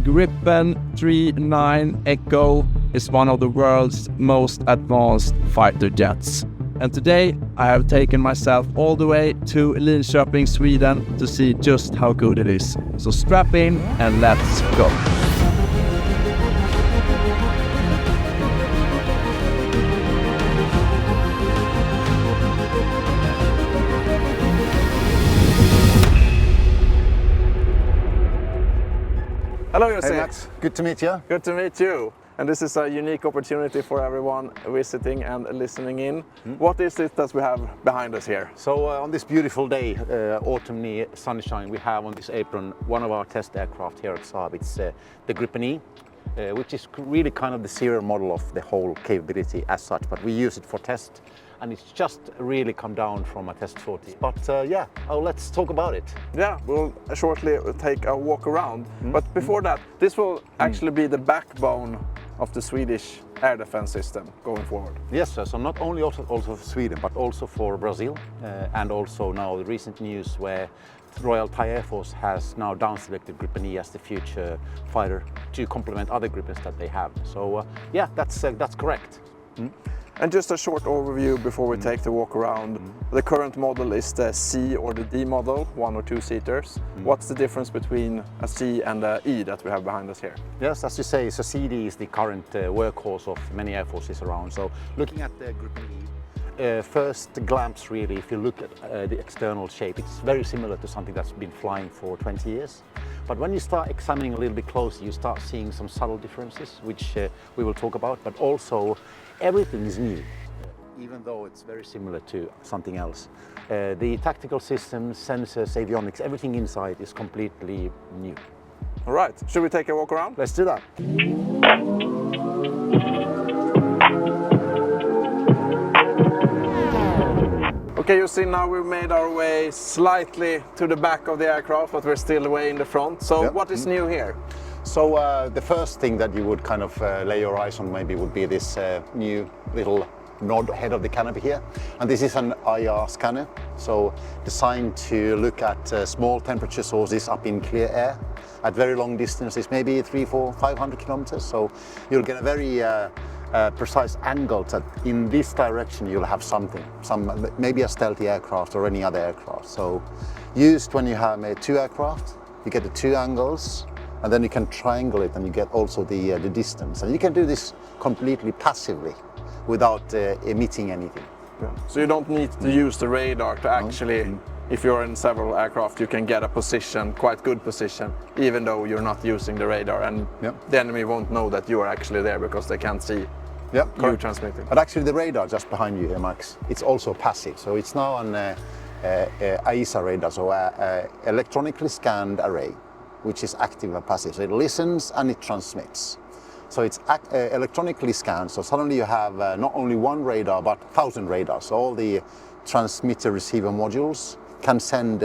Gripen E Echo is one of the world's most advanced fighter jets. And today I have taken myself all the way to Linköping, Sweden to see just how good it is. So strap in and let's go. Hello, Jose. Hey Max, good to meet you. Good to meet you. And this is a unique opportunity for everyone visiting and listening in. What is it that we have behind us here? So on this beautiful day, autumny sunshine, we have on this apron one of our test aircraft here at Saab. It's the Gripen E, which is really kind of the serial model of the whole capability as such, but we use it for test. And it's just really come down from a test 40. But let's talk about it. Yeah, we'll shortly take a walk around. But before that, this will actually be the backbone of the Swedish air defense system going forward. Yes, sir. So not only also for Sweden, but also for Brazil, and also now the recent news where Royal Thai Air Force has now down-selected Gripen E as the future fighter to complement other Gripens that they have. So yeah, that's correct. And just a short overview before we take the walk around. The current model is the C or the D model, 1 or 2 seaters. What's the difference between a C and a E that we have behind us here? Yes, as you say, so CD is the current workhorse of many air forces around. So looking at the Gripen E, first glance really, if you look at the external shape, it's very similar to something that's been flying for 20 years. But when you start examining a little bit closer, you start seeing some subtle differences, which we will talk about, but also everything is new, even though it's very similar to something else. The tactical systems, sensors, avionics, everything inside is completely new. All right, should we take a walk around? Let's do that. Okay, you see now we've made our way slightly to the back of the aircraft, but we're still way in the front. So what is new here? So the first thing that you would kind of lay your eyes on maybe would be this new little nod head of the canopy here. And this is an IR scanner, so designed to look at small temperature sources up in clear air at very long distances, maybe 300, 400, 500 kilometers. So you'll get a very precise angle that in this direction you'll have maybe a stealthy aircraft or any other aircraft. So used when you have 2 aircraft, you get the 2 angles, and then you can triangle it and you get also the distance. And you can do this completely passively without emitting anything. Yeah. So you don't need to use the radar to actually, if you're in several aircraft, you can get a position, quite good position, even though you're not using the radar, and the enemy won't know that you are actually there because they can't see you transmitting. But actually the radar just behind you here, Max, it's also passive. So it's now an AESA radar, so electronically scanned array, which is active and passive. So it listens and it transmits. So it's electronically scanned, so suddenly you have not only one radar, but 1,000 radars. So all the transmitter-receiver modules can send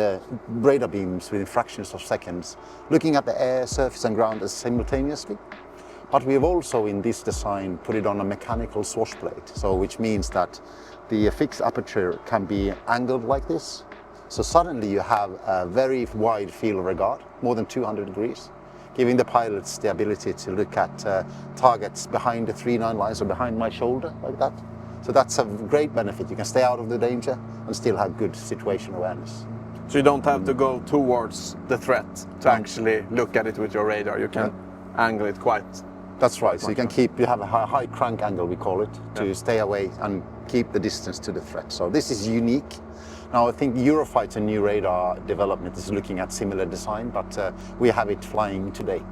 radar beams within fractions of seconds, looking at the air, surface and ground simultaneously. But we have also in this design put it on a mechanical swash plate, so which means that the fixed aperture can be angled like this. So suddenly you have a very wide field of regard, more than 200 degrees, giving the pilots the ability to look at targets behind the 3-9 lines or behind my shoulder, like that. So that's a great benefit. You can stay out of the danger and still have good situation awareness. So you don't have to go towards the threat to actually look at it with your radar. You can angle it quite. That's right. So you have a high crank angle, we call it, to stay away and keep the distance to the threat. So this is unique. Now I think Eurofighter new radar development is looking at similar design, but we have it flying today.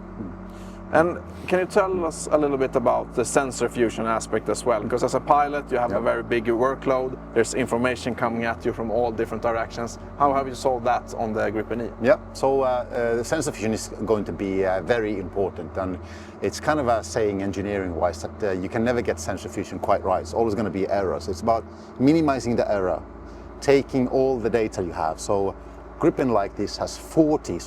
And can you tell us a little bit about the sensor fusion aspect as well? Because as a pilot, you have a very big workload. There's information coming at you from all different directions. How have you solved that on the Gripen E? Yeah, so the sensor fusion is going to be very important, and it's kind of a saying engineering-wise that you can never get sensor fusion quite right. It's always going to be errors. It's about minimizing the error, taking all the data you have. So Gripen like this has 40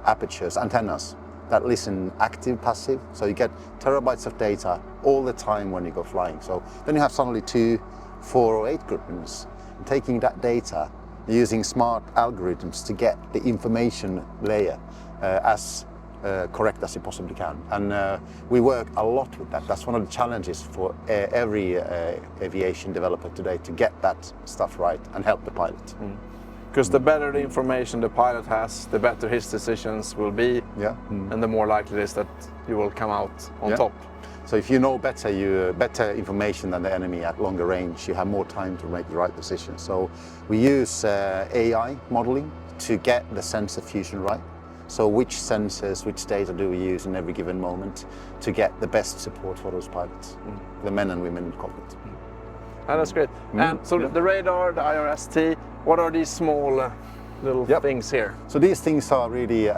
apertures, antennas, that listen active, passive. So you get terabytes of data all the time when you go flying. So then you have suddenly 2, 4 or 8 Gripens. And taking that data, using smart algorithms to get the information layer as correct as you possibly can. And we work a lot with that. That's one of the challenges for every aviation developer today, to get that stuff right and help the pilot. Because the better the information the pilot has, the better his decisions will be, and the more likely it is that you will come out on top. So if you know better information than the enemy at longer range, you have more time to make the right decision. So we use AI modeling to get the sensor fusion right. So which sensors, which data do we use in every given moment to get the best support for those pilots, the men and women in the cockpit. And that's great. And so the radar, the IRST, what are these small little things here? So these things are really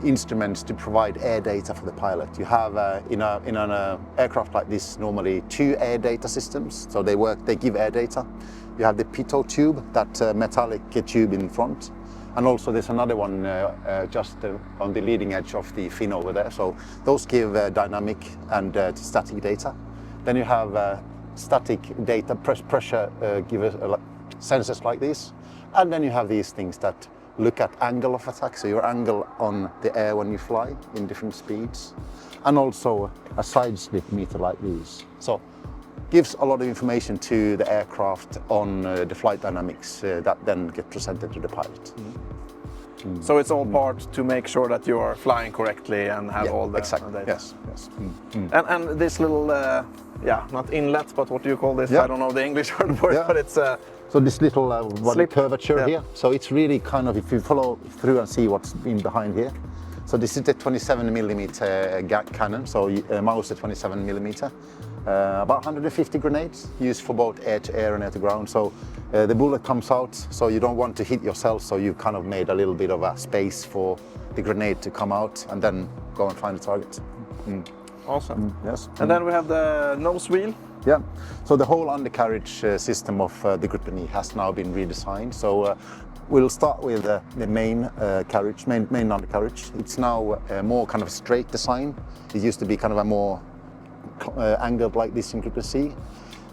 instruments to provide air data for the pilot. You have in an aircraft like this normally 2 air data systems. So they give air data. You have the pitot tube, that metallic tube in front. And also there's another one just on the leading edge of the fin over there. So those give dynamic and static data. Then you have static data, pressure givers, sensors like these. And then you have these things that look at angle of attack, so your angle on the air when you fly in different speeds. And also a side slip meter like these. So gives a lot of information to the aircraft on the flight dynamics that then get presented to the pilot. So it's all part to make sure that you are flying correctly and have all the data. Yes. And this little, not inlet, but what do you call this? I don't know the English word for it, but it's so this little curvature here. So it's really kind of, if you follow through and see what's in behind here. So this is the 27mm cannon, so Maus at 27mm. About 150 grenades used for both air to air and air to ground. So the bullet comes out, so you don't want to hit yourself, so you kind of made a little bit of a space for the grenade to come out and then go and find the target. Awesome. Yes. And then we have the nose wheel. Yeah, so the whole undercarriage system of the Gripen E has now been redesigned. So we'll start with the main carriage, main undercarriage. It's now more kind of straight design. It used to be kind of a more angled like this in Gripen C.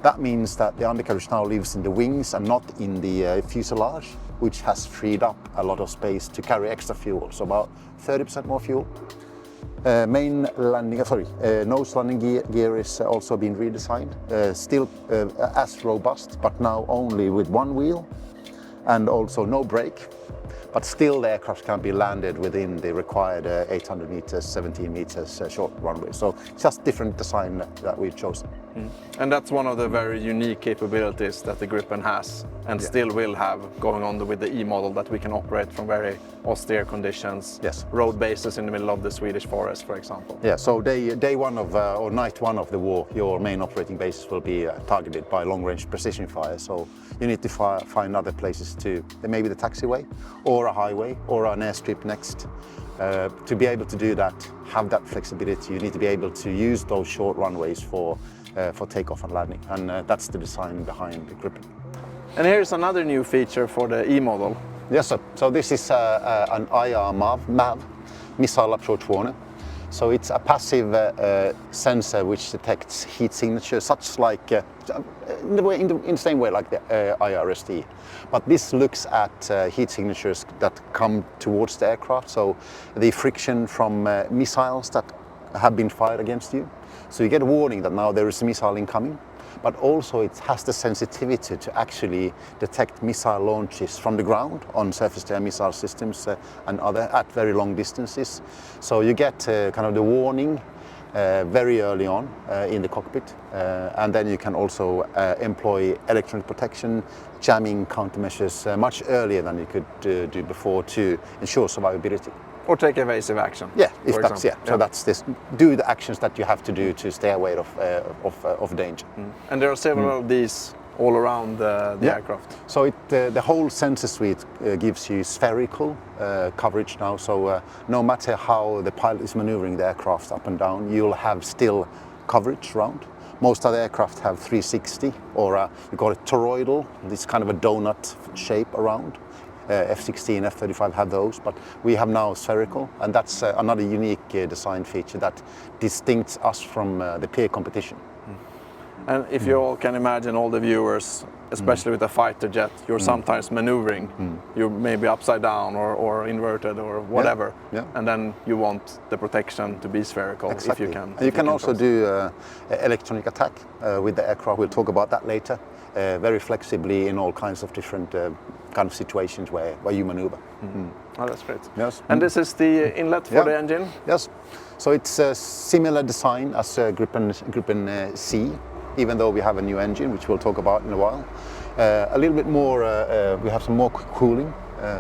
That means that the undercarriage now lives in the wings and not in the fuselage, which has freed up a lot of space to carry extra fuel, so about 30% more fuel. Nose landing gear is also being redesigned, still as robust, but now only with one wheel and also no brake. But still the aircraft can be landed within the required 800 meters, 17 meters short runway. So it's just different design that we've chosen. And that's one of the very unique capabilities that the Gripen has and still will have going on with the E model, that we can operate from very austere conditions, road bases in the middle of the Swedish forest, for example. Yeah, so day one of, or night one of the war, your main operating bases will be targeted by long-range precision fire. So you need to find other places to, maybe the taxiway or a highway or an airstrip next. To be able to do that, have that flexibility, you need to be able to use those short runways for takeoff and landing, and that's the design behind the Gripen. And here's another new feature for the E model. Yes, sir. So this is an IR MAV, missile approach warner. So it's a passive sensor which detects heat signatures, such like in the same way like the IRST. But this looks at heat signatures that come towards the aircraft, so the friction from missiles that have been fired against you. So you get a warning that now there is a missile incoming, but also it has the sensitivity to actually detect missile launches from the ground on surface-to-air missile systems and other at very long distances. So you get kind of the warning very early on in the cockpit, and then you can also employ electronic protection, jamming countermeasures much earlier than you could do before to ensure survivability. Or take evasive action. Yeah, if that's So that's this. Do the actions that you have to do to stay away of danger. And there are several of these all around the aircraft. So the whole sensor suite gives you spherical coverage now. So no matter how the pilot is maneuvering the aircraft up and down, you'll have still coverage around. Most other aircraft have 360, or you call it toroidal. This kind of a donut shape around. F-16, F-35 have those, but we have now spherical, and that's another unique design feature that distincts us from the peer competition. And if you all can imagine, all the viewers, especially with a fighter jet, you're sometimes maneuvering. You're maybe upside down or inverted or whatever. And then you want the protection to be spherical if you can. And you can also do electronic attack with the aircraft. We'll talk about that later. Very flexibly in all kinds of different kind of situations where you maneuver. Oh, that's great. Yes. And this is the inlet for the engine? Yes. So it's a similar design as Gripen C, even though we have a new engine, which we'll talk about in a while. A little bit more, we have some more cooling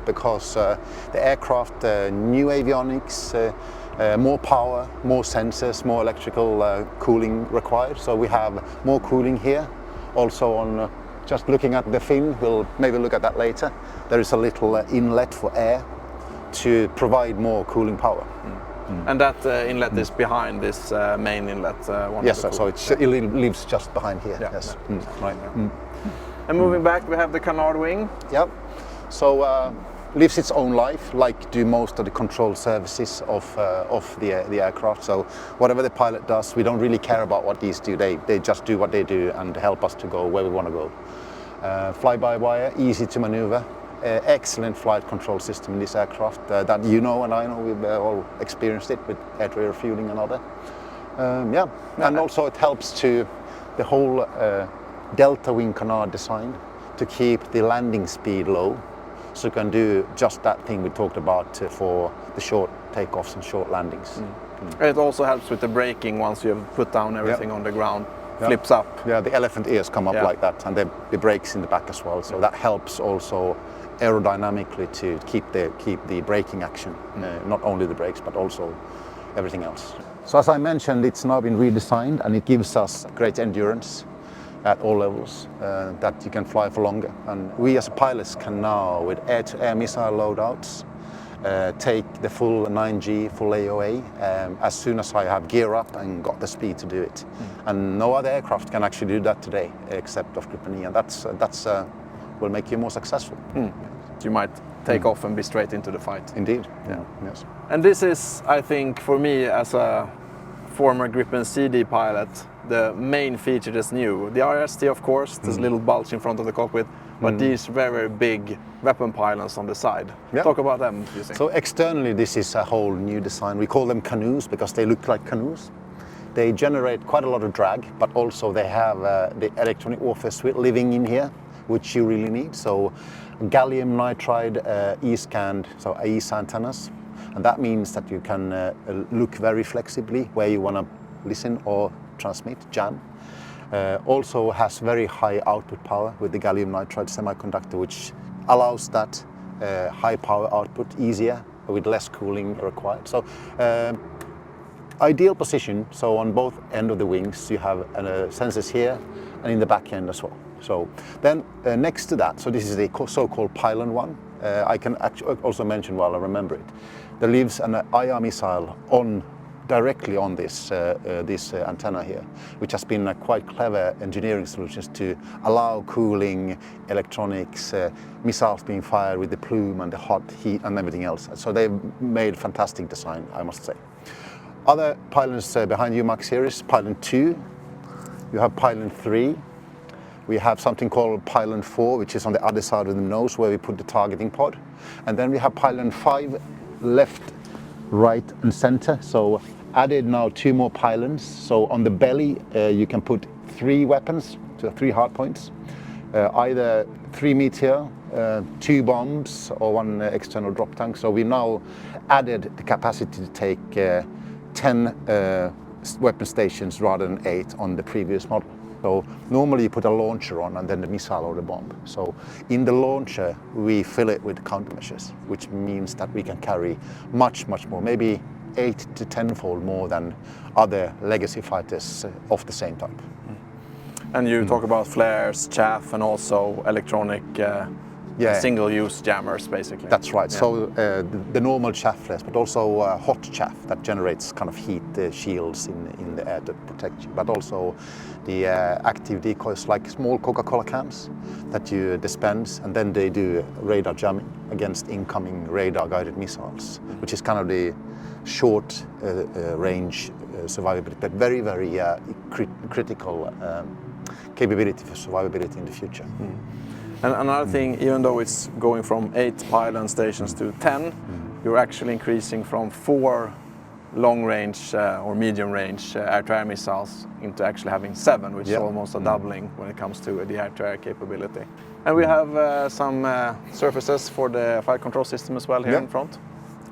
because the aircraft, new avionics, more power, more sensors, more electrical cooling required. So we have more cooling here. Also on just looking at the fin, we'll maybe look at that later. There is a little inlet for air to provide more cooling power. And that inlet is behind this main inlet? Yes, so it lives just behind here. Yes. Right. And moving back, we have the canard wing. Yep. So lives its own life, like do most of the control services of the aircraft. So whatever the pilot does, we don't really care about what these do. They just do what they do and help us to go where we want to go. Fly-by-wire, easy to maneuver. Excellent flight control system in this aircraft that you know and I know. We've all experienced it with air-to-air fueling and other. And also it helps to the whole delta wing canard design to keep the landing speed low. So you can do just that thing we talked about for the short takeoffs and short landings. It also helps with the braking once you have put down everything on the ground. Flips up. Yeah, the elephant ears come up like that, and the brakes in the back as well. So that helps also aerodynamically to keep the braking action, not only the brakes but also everything else. So as I mentioned, it's now been redesigned and it gives us great endurance at all levels, that you can fly for longer. And we as pilots can now, with air-to-air missile loadouts, take the full 9G, full AOA, as soon as I have gear up and got the speed to do it. And no other aircraft can actually do that today, except of Gripen E, and that's will make you more successful. You might take off and be straight into the fight. Indeed. Yes. And this is, I think, for me as a former Gripen CD pilot, the main feature that's new. The RST, of course, this little bulge in front of the cockpit, but these very big weapon pylons on the side. Talk about them, you think. So externally, this is a whole new design. We call them canoes because they look like canoes. They generate quite a lot of drag, but also they have the electronic warfare suite living in here, which you really need. So gallium nitride E-scanned, so AESA antennas. And that means that you can look very flexibly where you want to listen or transmit, jam. Also has very high output power with the gallium nitride semiconductor, which allows that high power output easier with less cooling required. So ideal position, so on both ends of the wings you have sensors here and in the back end as well. So then next to that, so this is the so-called pylon one. I can actually also mention while I remember it. There lives an IR missile directly on this antenna here, which has been a quite clever engineering solutions to allow cooling, electronics, missiles being fired with the plume and the hot heat and everything else. So they've made fantastic design, I must say. Other pylons behind you, Max, here is pylon 2. You have pylon 3. We have something called pylon 4, which is on the other side of the nose where we put the targeting pod. And then we have pylon 5, left, right and center. So added now 2 more pylons. So on the belly you can put 3 weapons, so 3 hard points. Either 3 meteor, 2 bombs or 1 external drop tank. So we now added the capacity to take 10 weapon stations rather than 8 on the previous model. So normally you put a launcher on and then the missile or the bomb. So in the launcher we fill it with countermeasures, which means that we can carry much more, maybe 8 to 10-fold more than other legacy fighters of the same type. And you talk about flares, chaff, and also electronic single-use jammers, basically. That's right. Yeah. So the normal chaff flares, but also hot chaff that generates kind of heat shields in the air to protect you. But also the active decoys, like small Coca-Cola cans that you dispense, and then they do radar jamming against incoming radar-guided missiles, which is kind of the short range survivability, but very critical capability for survivability in the future. And another thing, even though it's going from 8 pylon stations to 10, you're actually increasing from 4 long-range or medium-range air-to-air missiles into actually having 7, which is almost a doubling when it comes to the air-to-air capability. And we have some surfaces for the flight control system as well here in front.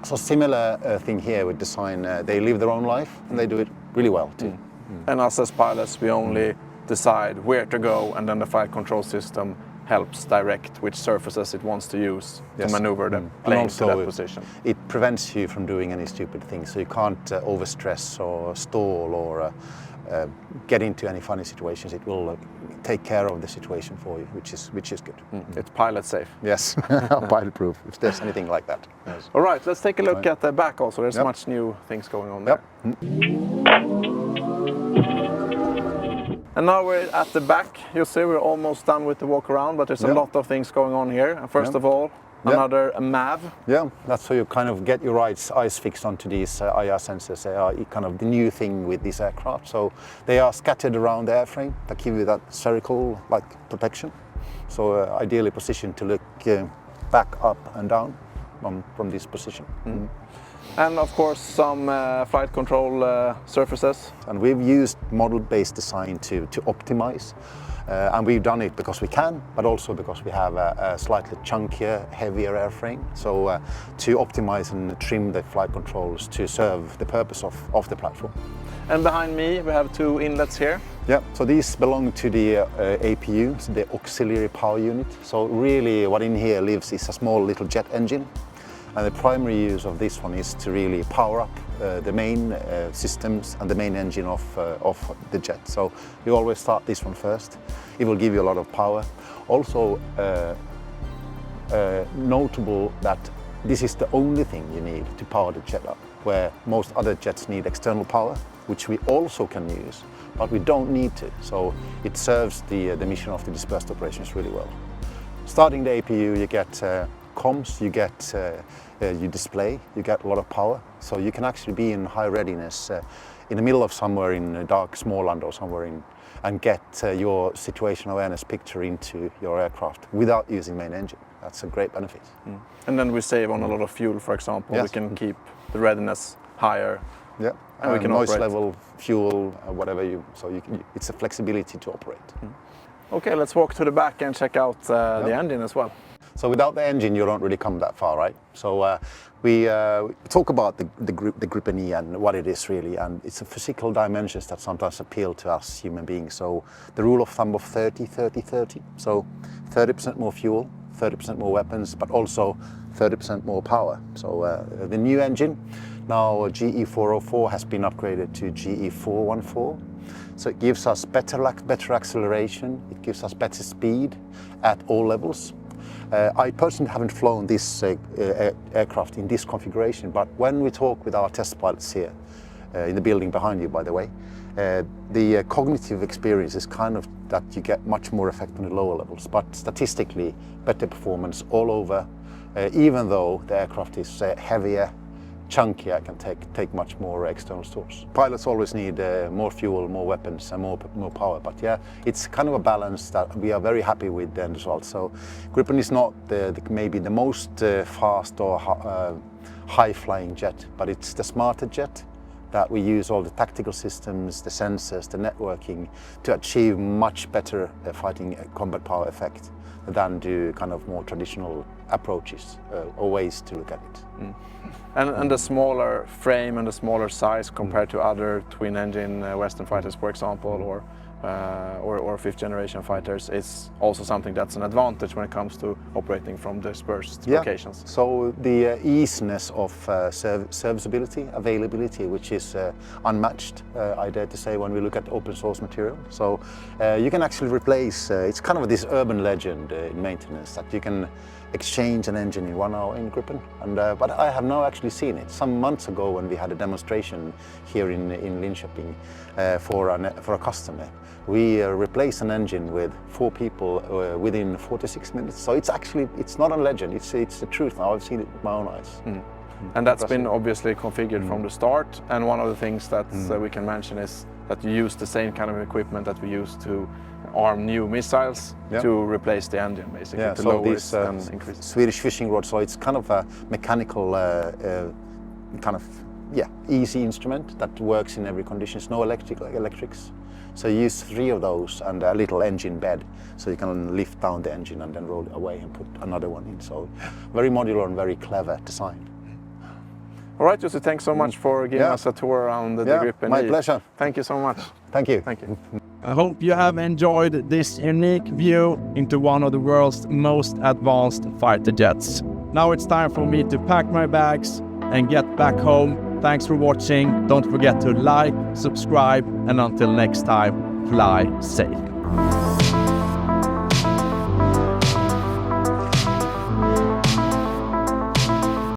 So similar thing here with design, they live their own life and they do it really well too. And us as pilots, we only decide where to go, and then the flight control system helps direct which surfaces it wants to use to maneuver the plane to that position. It prevents you from doing any stupid things, so you can't overstress or stall or get into any funny situations. It will take care of the situation for you, which is good. It's pilot safe. Yes, pilot proof, if there's anything like that. Yes. All right, let's take a look at the back also. There's much new things going on there. And now we're at the back. You see we're almost done with the walk around, but there's a lot of things going on here. And first of all, another MAV. Yeah, that's how you kind of get your eyes fixed onto these IR sensors. They are kind of the new thing with these aircraft. So they are scattered around the airframe that give you that spherical-like protection. So ideally positioned to look back, up and down from this position. And of course some flight control surfaces. And we've used model-based design to optimize. And we've done it because we can, but also because we have a slightly chunkier, heavier airframe. So to optimize and trim the flight controls to serve the purpose of the platform. And behind me we have 2 inlets here. Yeah, so these belong to the APU, so the auxiliary power unit. So really what in here lives is a small little jet engine. And the primary use of this one is to really power up the main systems and the main engine of the jet. So you always start this one first. It will give you a lot of power. Also notable that this is the only thing you need to power the jet up, where most other jets need external power, which we also can use, but we don't need to. So it serves the mission of the dispersed operations really well. Starting the APU, you get comms, you get you display, you get a lot of power, so you can actually be in high readiness in the middle of somewhere in a dark Småland or somewhere and get your situation awareness picture into your aircraft without using main engine. That's a great benefit. And then we save on a lot of fuel, for example. We can keep the readiness higher. Yeah, and we can noise operate. level, fuel, whatever it's a flexibility to operate. Okay, let's walk to the back and check out the engine as well. So without the engine, you don't really come that far, right? So we talk about the Gripen E and what it is really, and it's a physical dimensions that sometimes appeal to us human beings. So the rule of thumb of 30-30-30. So 30% more fuel, 30% more weapons, but also 30% more power. So the new engine, now GE404 has been upgraded to GE414. So it gives us better acceleration, it gives us better speed at all levels. I personally haven't flown this aircraft in this configuration, but when we talk with our test pilots here, in the building behind you, by the way, the cognitive experience is kind of that you get much more effect on the lower levels, but statistically better performance all over, even though the aircraft is heavier, chunkier, can take much more external stores. Pilots always need more fuel, more weapons and more power, but yeah, it's kind of a balance that we are very happy with the end result. So Gripen is not maybe the most fast or high-flying jet, but it's the smarter jet that we use all the tactical systems, the sensors, the networking to achieve much better fighting combat power effect than do kind of more traditional approaches or ways to look at it. And the smaller frame and the smaller size compared to other twin-engine Western fighters, for example, or fifth-generation fighters, is also something that's an advantage when it comes to operating from dispersed locations. So the easiness of serviceability, availability, which is unmatched, I dare to say, when we look at open source material. So you can actually replace, it's kind of this urban legend in maintenance that you can exchange an engine in 1 hour in Gripen, but I have now actually seen it. Some months ago when we had a demonstration here in Linköping for a customer, we replaced an engine with 4 people within 46 minutes. So it's not a legend, it's the truth now. I've seen it with my own eyes. And that's been obviously configured from the start. And one of the things that we can mention is that you use the same kind of equipment that we use to arm new missiles to replace the engine, basically, to lower it and increase it. Swedish fishing rod, so it's kind of a mechanical, easy instrument that works in every condition. It's no electrics. So you use 3 of those and a little engine bed, so you can lift down the engine and then roll it away and put another one in. So very modular and very clever design. All right, Jussi, thanks so much for giving us a tour around the Gripen E. My pleasure. Thank you so much. Thank you. Thank you. I hope you have enjoyed this unique view into one of the world's most advanced fighter jets. Now it's time for me to pack my bags and get back home. Thanks for watching. Don't forget to like, subscribe, and until next time, fly safe.